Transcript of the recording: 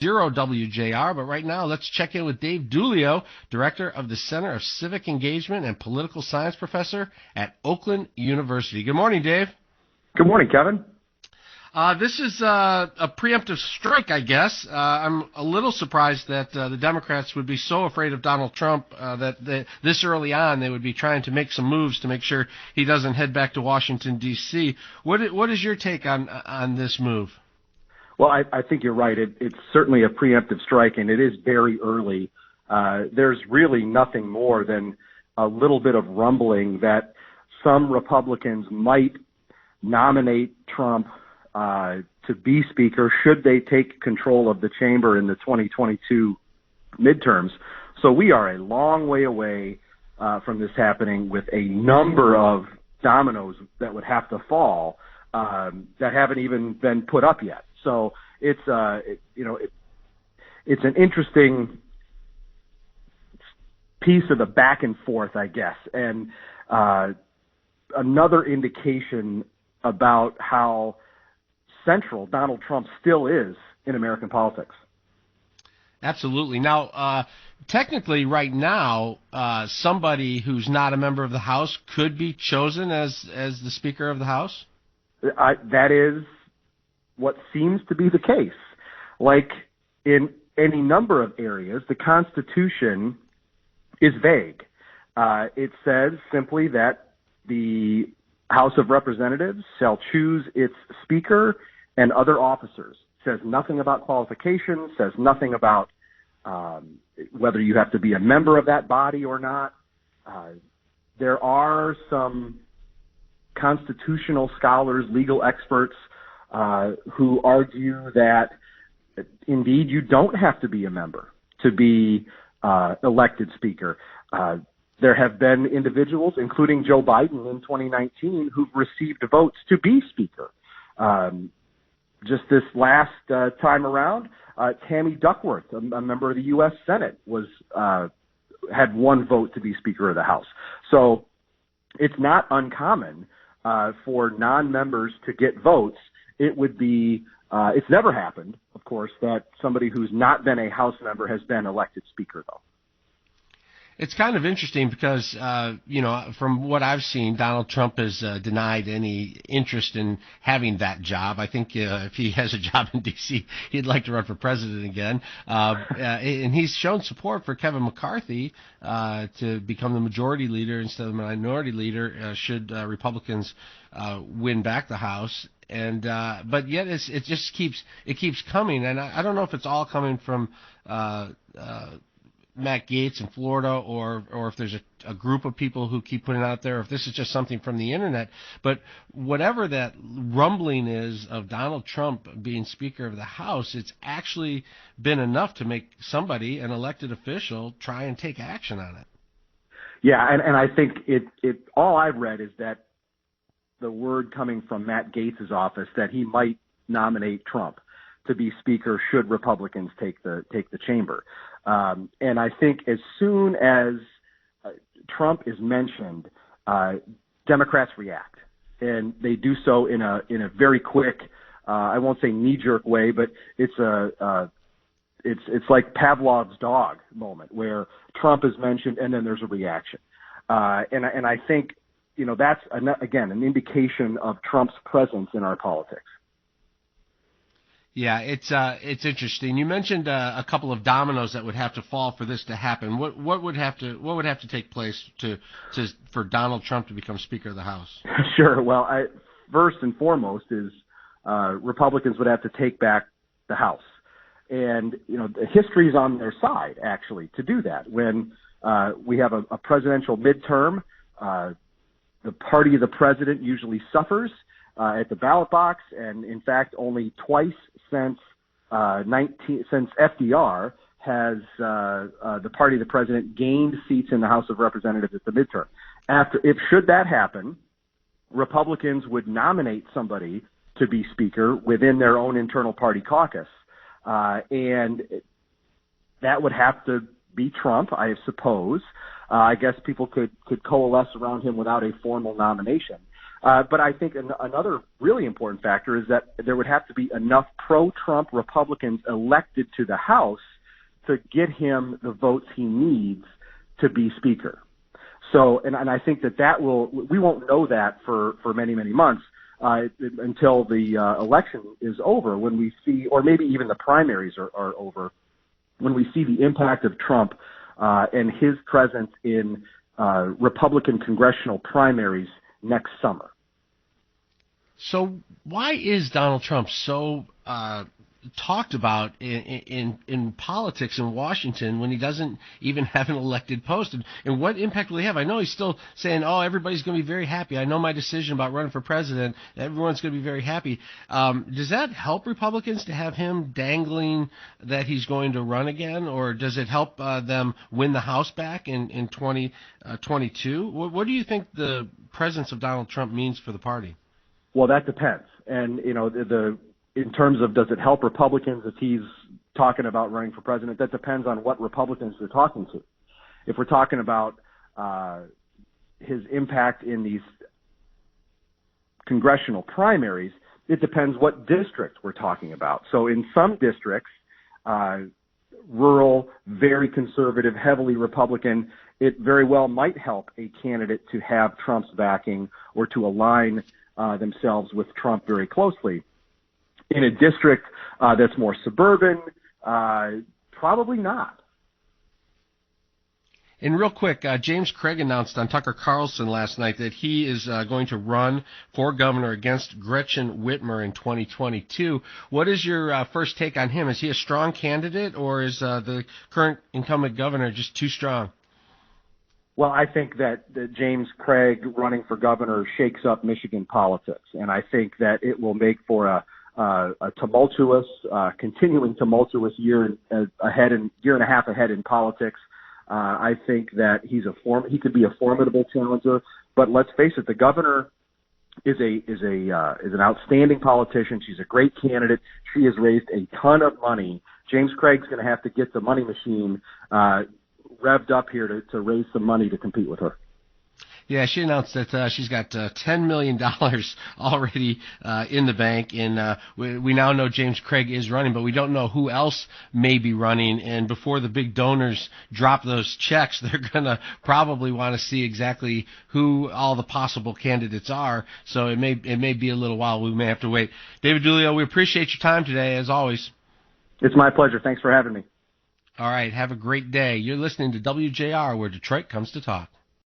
WJR, but right now let's check in with Dave Dulio, Director of the Center of Civic Engagement and Political Science Professor at Oakland University. Good morning, Dave. Good morning, Kevin. This is a preemptive strike, I guess. I'm a little surprised that the Democrats would be so afraid of Donald Trump that this early on they would be trying to make some moves to make sure he doesn't head back to Washington, D.C. What is your take on this move? Well, I think you're right. It's certainly a preemptive strike, and it is very early. There's really nothing more than a little bit of rumbling that some Republicans might nominate Trump to be Speaker should they take control of the chamber in the 2022 midterms. So we are a long way away from this happening, with a number of dominoes that would have to fall that haven't even been put up yet. So it's it's an interesting piece of the back and forth, I guess, and another indication about how central Donald Trump still is in American politics. Absolutely. Now, technically, right now, somebody who's not a member of the House could be chosen as the Speaker of the House? That is what seems to be the case. Like in any number of areas, the Constitution is vague. It says simply that the House of Representatives shall choose its Speaker and other officers. It says nothing about qualifications, says nothing about whether you have to be a member of that body or not. There are some constitutional scholars, legal experts, who argue that indeed you don't have to be a member to be elected Speaker. There have been individuals, including Joe Biden in 2019, who've received votes to be Speaker. Just this last time around, Tammy Duckworth, a member of the U.S. Senate, had one vote to be Speaker of the House. So it's not uncommon for non-members to get votes. It would be, it's never happened, of course, that somebody who's not been a House member has been elected Speaker, though. It's kind of interesting because, from what I've seen, Donald Trump has denied any interest in having that job. I think if he has a job in D.C., he'd like to run for president again. And he's shown support for Kevin McCarthy to become the majority leader instead of the minority leader should Republicans win back the House. And but yet it just keeps coming, and I don't know if it's all coming from Matt Gaetz in Florida, or if there's a group of people who keep putting it out there, or if this is just something from the internet. But whatever that rumbling is of Donald Trump being Speaker of the House, it's actually been enough to make somebody, an elected official, try and take action on it. Yeah, and I think it all I've read is that the word coming from Matt Gaetz's office that he might nominate Trump to be Speaker should Republicans take the chamber. And I think as soon as Trump is mentioned, Democrats react, and they do so in a very quick, I won't say knee-jerk way, but it's like Pavlov's dog moment where Trump is mentioned and then there's a reaction. And I think that's again an indication of Trump's presence in our politics. Yeah, it's interesting. You mentioned a couple of dominoes that would have to fall for this to happen. What would have to take place for Donald Trump to become Speaker of the House? Sure. Well, first and foremost is Republicans would have to take back the House, and the history's on their side actually to do that. When we have a presidential midterm, the party of the president usually suffers at the ballot box, and in fact, only twice since FDR has the party of the president gained seats in the House of Representatives at the midterm. Should that happen, Republicans would nominate somebody to be Speaker within their own internal party caucus, and that would have to be Trump, I suppose. I guess people could coalesce around him without a formal nomination. But I think another really important factor is that there would have to be enough pro-Trump Republicans elected to the House to get him the votes he needs to be Speaker. So, and I think we won't know that for many, many months until the election is over, when we see, or maybe even the primaries are over, when we see the impact of Trump and his presence in Republican congressional primaries next summer. So why is Donald Trump so talked about in politics in Washington when he doesn't even have an elected post? And what impact will he have? I know he's still saying, oh, everybody's going to be very happy. I know my decision about running for president. Everyone's going to be very happy. Does that help Republicans to have him dangling that he's going to run again? Or does it help them win the House back in 2022? What do you think the presence of Donald Trump means for the party? Well, that depends. And, in terms of does it help Republicans if he's talking about running for president, that depends on what Republicans they're talking to. If we're talking about his impact in these congressional primaries, it depends what district we're talking about. So in some districts, rural, very conservative, heavily Republican, it very well might help a candidate to have Trump's backing or to align themselves with Trump very closely. In a district that's more suburban, probably not. And real quick, James Craig announced on Tucker Carlson last night that he is going to run for governor against Gretchen Whitmer in 2022. What is your first take on him? Is he a strong candidate, or is the current incumbent governor just too strong? Well, I think that James Craig running for governor shakes up Michigan politics, and I think that it will make for a tumultuous, continuing tumultuous year and a half ahead in politics. I think that he could be a formidable challenger. But let's face it, the governor is an outstanding politician. She's a great candidate. She has raised a ton of money. James Craig's going to have to get the money machine revved up here to raise some money to compete with her. Yeah, she announced that she's got $10 million already in the bank, and we now know James Craig is running, but we don't know who else may be running. And before the big donors drop those checks, they're going to probably want to see exactly who all the possible candidates are. So it may be a little while. We may have to wait. David Giulio, we appreciate your time today, as always. It's my pleasure. Thanks for having me. All right, have a great day. You're listening to WJR, where Detroit comes to talk.